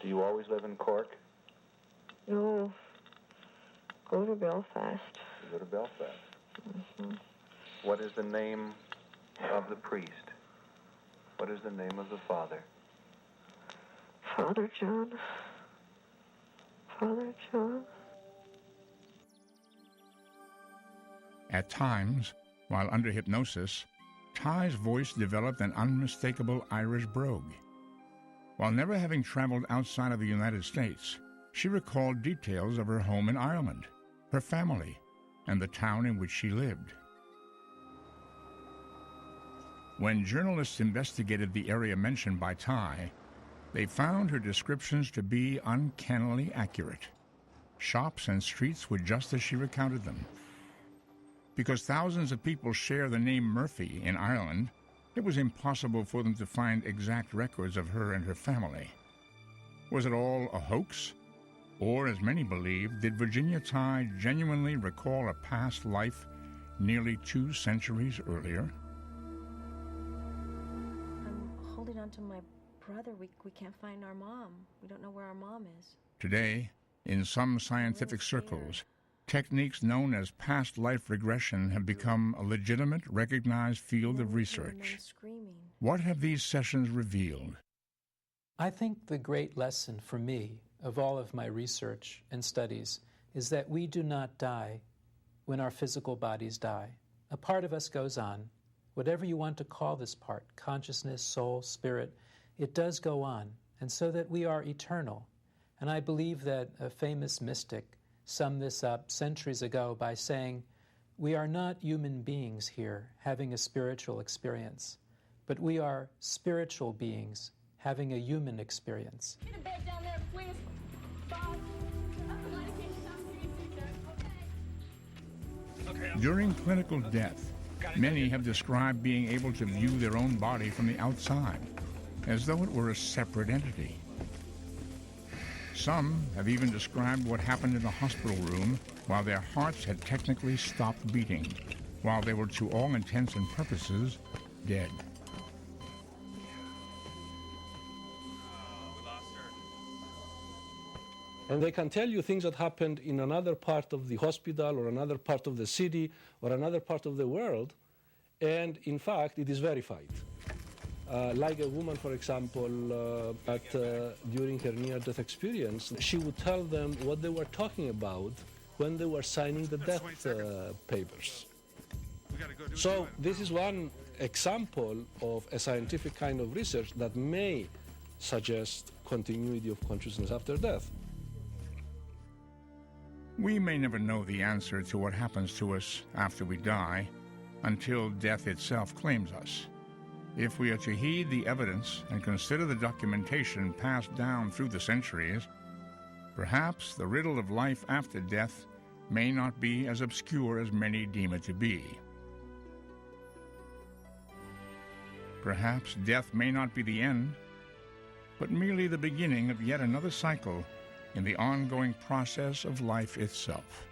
Do you always live in Cork? No. Go to Belfast. You go to Belfast. Mm-hmm. What is the name of the priest? What is the name of the father? Father John. Father John. At times, while under hypnosis, Ty's voice developed an unmistakable Irish brogue. While never having traveled outside of the United States, she recalled details of her home in Ireland, her family, and the town in which she lived. When journalists investigated the area mentioned by Ty, they found her descriptions to be uncannily accurate. Shops and streets were just as she recounted them. Because thousands of people share the name Murphy in Ireland, it was impossible for them to find exact records of her and her family. Was it all a hoax? Or, as many believe, did Virginia Ty genuinely recall a past life nearly 2 centuries earlier? I'm holding on to my brother. We can't find our mom. We don't know where our mom is. Today, in some scientific circles, techniques known as past life regression have become a legitimate, recognized field of research. What have these sessions revealed? I think the great lesson for me of all of my research and studies is that we do not die when our physical bodies die. A part of us goes on. Whatever you want to call this part, consciousness, soul, spirit, it does go on, and so that we are eternal. And I believe that a famous mystic summed this up centuries ago by saying, we are not human beings here having a spiritual experience, but we are spiritual beings having a human experience. Get a bed down there, please. Boss. During clinical death, many have described being able to view their own body from the outside, as though it were a separate entity. Some have even described what happened in the hospital room while their hearts had technically stopped beating, while they were to all intents and purposes dead. And they can tell you things that happened in another part of the hospital or another part of the city or another part of the world, and in fact it is verified. Like a woman, for example, during her near-death experience, she would tell them what they were talking about when they were signing the death papers. So this is one example of a scientific kind of research that may suggest continuity of consciousness after death. We may never know the answer to what happens to us after we die until death itself claims us. If we are to heed the evidence and consider the documentation passed down through the centuries, perhaps the riddle of life after death may not be as obscure as many deem it to be. Perhaps death may not be the end, but merely the beginning of yet another cycle in the ongoing process of life itself.